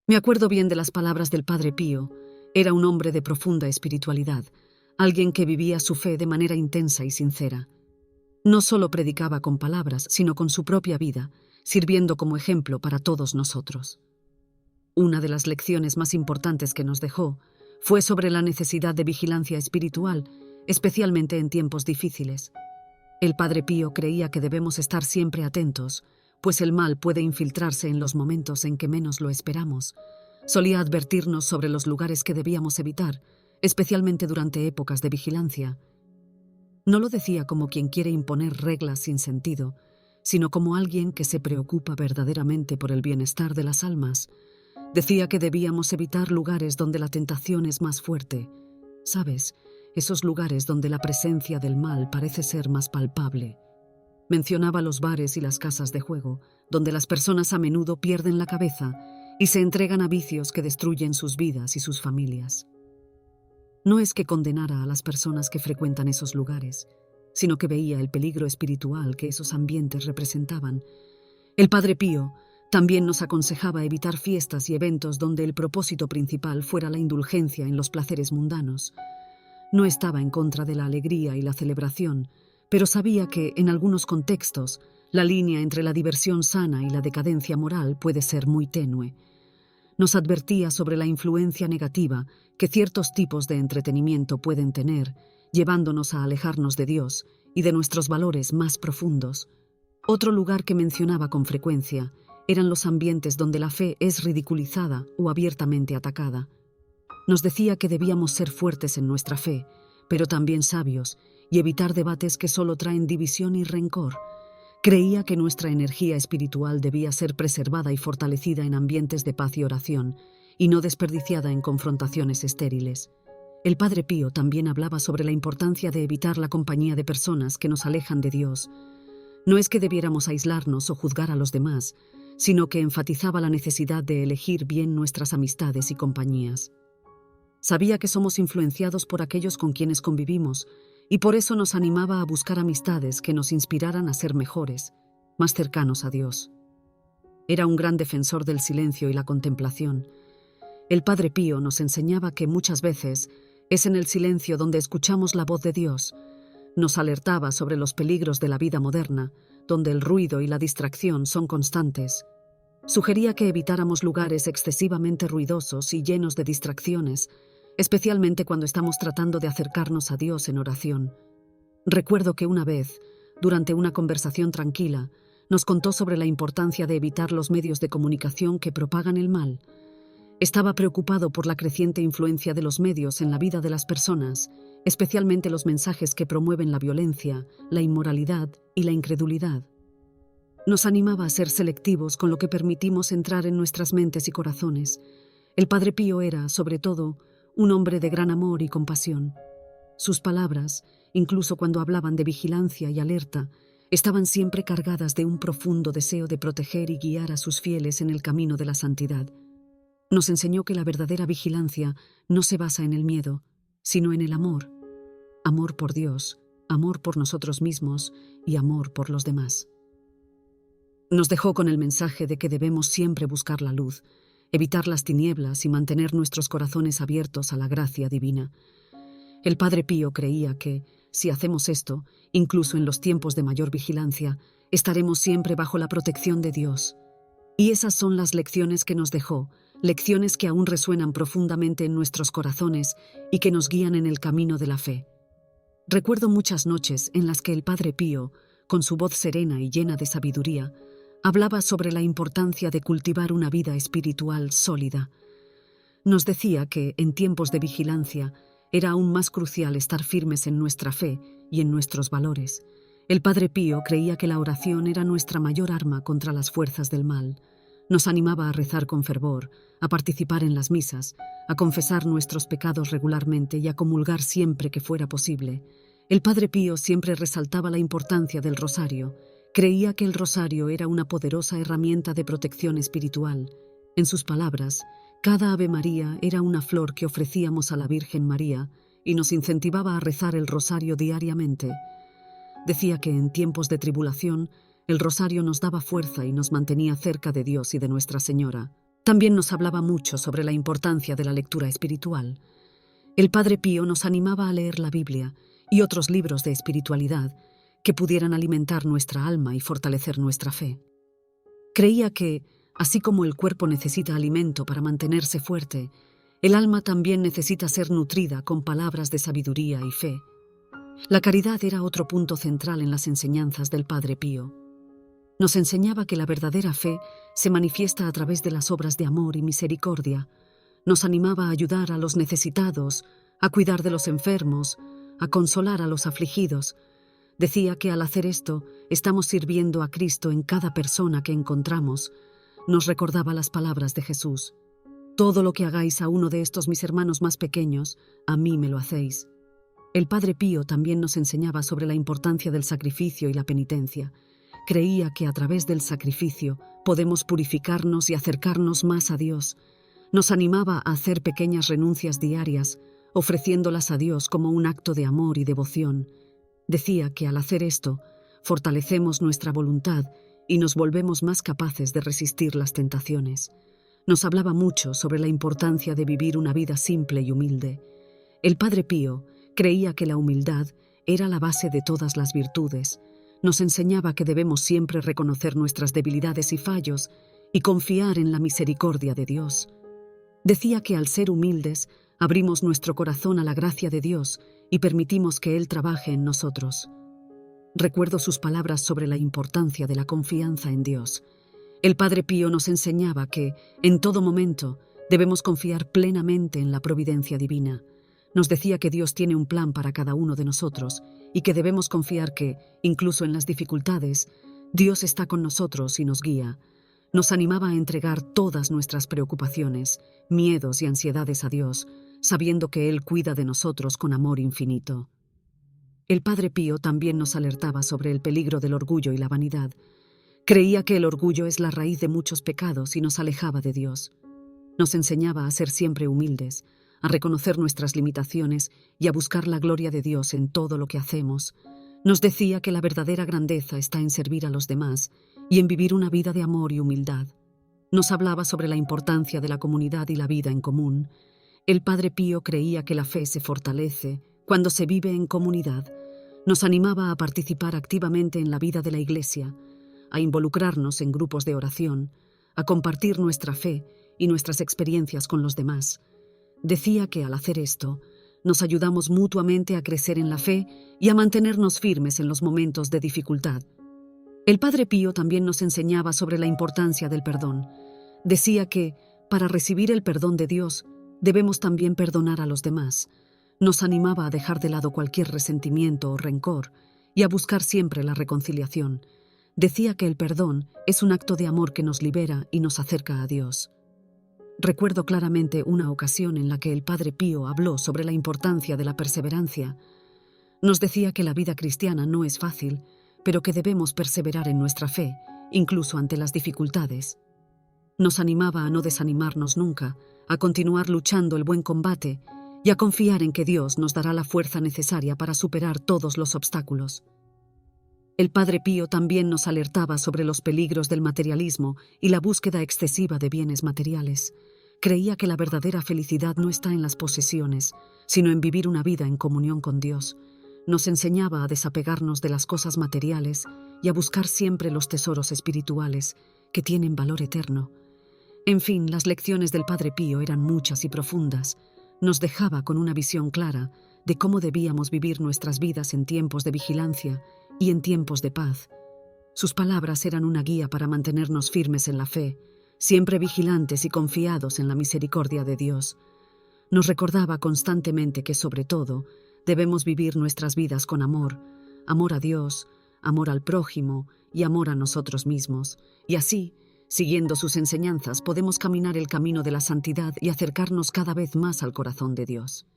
Me acuerdo bien de las palabras del Padre Pío. Era un hombre de profunda espiritualidad, alguien que vivía su fe de manera intensa y sincera. No solo predicaba con palabras, sino con su propia vida, sirviendo como ejemplo para todos nosotros. Una de las lecciones más importantes que nos dejó fue sobre la necesidad de vigilancia espiritual, especialmente en tiempos difíciles. El Padre Pío creía que debemos estar siempre atentos, pues el mal puede infiltrarse en los momentos en que menos lo esperamos. Solía advertirnos sobre los lugares que debíamos evitar, especialmente durante épocas de vigilancia. No lo decía como quien quiere imponer reglas sin sentido, sino como alguien que se preocupa verdaderamente por el bienestar de las almas. Decía que debíamos evitar lugares donde la tentación es más fuerte. ¿Sabes? Esos lugares donde la presencia del mal parece ser más palpable. Mencionaba los bares y las casas de juego, donde las personas a menudo pierden la cabeza y se entregan a vicios que destruyen sus vidas y sus familias. No es que condenara a las personas que frecuentan esos lugares, sino que veía el peligro espiritual que esos ambientes representaban. El Padre Pío también nos aconsejaba evitar fiestas y eventos donde el propósito principal fuera la indulgencia en los placeres mundanos. No estaba en contra de la alegría y la celebración, pero sabía que, en algunos contextos, la línea entre la diversión sana y la decadencia moral puede ser muy tenue. Nos advertía sobre la influencia negativa que ciertos tipos de entretenimiento pueden tener, llevándonos a alejarnos de Dios y de nuestros valores más profundos. Otro lugar que mencionaba con frecuencia eran los ambientes donde la fe es ridiculizada o abiertamente atacada. Nos decía que debíamos ser fuertes en nuestra fe, pero también sabios, y evitar debates que solo traen división y rencor. Creía que nuestra energía espiritual debía ser preservada y fortalecida en ambientes de paz y oración, y no desperdiciada en confrontaciones estériles. El Padre Pío también hablaba sobre la importancia de evitar la compañía de personas que nos alejan de Dios. No es que debiéramos aislarnos o juzgar a los demás, sino que enfatizaba la necesidad de elegir bien nuestras amistades y compañías. Sabía que somos influenciados por aquellos con quienes convivimos, y por eso nos animaba a buscar amistades que nos inspiraran a ser mejores, más cercanos a Dios. Era un gran defensor del silencio y la contemplación. El Padre Pío nos enseñaba que muchas veces es en el silencio donde escuchamos la voz de Dios. Nos alertaba sobre los peligros de la vida moderna, donde el ruido y la distracción son constantes. Sugería que evitáramos lugares excesivamente ruidosos y llenos de distracciones, especialmente cuando estamos tratando de acercarnos a Dios en oración. Recuerdo que una vez, durante una conversación tranquila, nos contó sobre la importancia de evitar los medios de comunicación que propagan el mal. Estaba preocupado por la creciente influencia de los medios en la vida de las personas, especialmente los mensajes que promueven la violencia, la inmoralidad y la incredulidad. Nos animaba a ser selectivos con lo que permitimos entrar en nuestras mentes y corazones. El Padre Pío era, sobre todo, un hombre de gran amor y compasión. Sus palabras, incluso cuando hablaban de vigilancia y alerta, estaban siempre cargadas de un profundo deseo de proteger y guiar a sus fieles en el camino de la santidad. Nos enseñó que la verdadera vigilancia no se basa en el miedo, sino en el amor. Amor por Dios, amor por nosotros mismos y amor por los demás. Nos dejó con el mensaje de que debemos siempre buscar la luz, evitar las tinieblas y mantener nuestros corazones abiertos a la gracia divina. El Padre Pío creía que, si hacemos esto, incluso en los tiempos de mayor vigilancia, estaremos siempre bajo la protección de Dios. Y esas son las lecciones que nos dejó, lecciones que aún resuenan profundamente en nuestros corazones y que nos guían en el camino de la fe. Recuerdo muchas noches en las que el Padre Pío, con su voz serena y llena de sabiduría, hablaba sobre la importancia de cultivar una vida espiritual sólida. Nos decía que, en tiempos de vigilancia, era aún más crucial estar firmes en nuestra fe y en nuestros valores. El Padre Pío creía que la oración era nuestra mayor arma contra las fuerzas del mal. Nos animaba a rezar con fervor, a participar en las misas, a confesar nuestros pecados regularmente y a comulgar siempre que fuera posible. El Padre Pío siempre resaltaba la importancia del rosario. Creía que el rosario era una poderosa herramienta de protección espiritual. En sus palabras, cada Ave María era una flor que ofrecíamos a la Virgen María y nos incentivaba a rezar el rosario diariamente. Decía que en tiempos de tribulación, el rosario nos daba fuerza y nos mantenía cerca de Dios y de Nuestra Señora. También nos hablaba mucho sobre la importancia de la lectura espiritual. El Padre Pío nos animaba a leer la Biblia y otros libros de espiritualidad que pudieran alimentar nuestra alma y fortalecer nuestra fe. Creía que, así como el cuerpo necesita alimento para mantenerse fuerte, el alma también necesita ser nutrida con palabras de sabiduría y fe. La caridad era otro punto central en las enseñanzas del Padre Pío. Nos enseñaba que la verdadera fe se manifiesta a través de las obras de amor y misericordia. Nos animaba a ayudar a los necesitados, a cuidar de los enfermos, a consolar a los afligidos. Decía que al hacer esto, estamos sirviendo a Cristo en cada persona que encontramos. Nos recordaba las palabras de Jesús: todo lo que hagáis a uno de estos mis hermanos más pequeños, a mí me lo hacéis. El Padre Pío también nos enseñaba sobre la importancia del sacrificio y la penitencia. Creía que a través del sacrificio podemos purificarnos y acercarnos más a Dios. Nos animaba a hacer pequeñas renuncias diarias, ofreciéndolas a Dios como un acto de amor y devoción. Decía que al hacer esto, fortalecemos nuestra voluntad y nos volvemos más capaces de resistir las tentaciones. Nos hablaba mucho sobre la importancia de vivir una vida simple y humilde. El Padre Pío creía que la humildad era la base de todas las virtudes. Nos enseñaba que debemos siempre reconocer nuestras debilidades y fallos y confiar en la misericordia de Dios. Decía que al ser humildes, abrimos nuestro corazón a la gracia de Dios y permitimos que Él trabaje en nosotros. Recuerdo sus palabras sobre la importancia de la confianza en Dios. El Padre Pío nos enseñaba que, en todo momento, debemos confiar plenamente en la providencia divina. Nos decía que Dios tiene un plan para cada uno de nosotros y que debemos confiar que, incluso en las dificultades, Dios está con nosotros y nos guía. Nos animaba a entregar todas nuestras preocupaciones, miedos y ansiedades a Dios, sabiendo que Él cuida de nosotros con amor infinito. El Padre Pío también nos alertaba sobre el peligro del orgullo y la vanidad. Creía que el orgullo es la raíz de muchos pecados y nos alejaba de Dios. Nos enseñaba a ser siempre humildes, a reconocer nuestras limitaciones y a buscar la gloria de Dios en todo lo que hacemos. Nos decía que la verdadera grandeza está en servir a los demás y en vivir una vida de amor y humildad. Nos hablaba sobre la importancia de la comunidad y la vida en común. El Padre Pío creía que la fe se fortalece cuando se vive en comunidad. Nos animaba a participar activamente en la vida de la Iglesia, a involucrarnos en grupos de oración, a compartir nuestra fe y nuestras experiencias con los demás. Decía que al hacer esto, nos ayudamos mutuamente a crecer en la fe y a mantenernos firmes en los momentos de dificultad. El Padre Pío también nos enseñaba sobre la importancia del perdón. Decía que, para recibir el perdón de Dios, debemos también perdonar a los demás. Nos animaba a dejar de lado cualquier resentimiento o rencor y a buscar siempre la reconciliación. Decía que el perdón es un acto de amor que nos libera y nos acerca a Dios. Recuerdo claramente una ocasión en la que el Padre Pío habló sobre la importancia de la perseverancia. Nos decía que la vida cristiana no es fácil, pero que debemos perseverar en nuestra fe, incluso ante las dificultades. Nos animaba a no desanimarnos nunca, a continuar luchando el buen combate y a confiar en que Dios nos dará la fuerza necesaria para superar todos los obstáculos. El Padre Pío también nos alertaba sobre los peligros del materialismo y la búsqueda excesiva de bienes materiales. Creía que la verdadera felicidad no está en las posesiones, sino en vivir una vida en comunión con Dios. Nos enseñaba a desapegarnos de las cosas materiales y a buscar siempre los tesoros espirituales, que tienen valor eterno. En fin, las lecciones del Padre Pío eran muchas y profundas. Nos dejaba con una visión clara de cómo debíamos vivir nuestras vidas en tiempos de vigilancia y en tiempos de paz. Sus palabras eran una guía para mantenernos firmes en la fe, siempre vigilantes y confiados en la misericordia de Dios. Nos recordaba constantemente que, sobre todo, debemos vivir nuestras vidas con amor, amor a Dios, amor al prójimo y amor a nosotros mismos. Y así, siguiendo sus enseñanzas, podemos caminar el camino de la santidad y acercarnos cada vez más al corazón de Dios.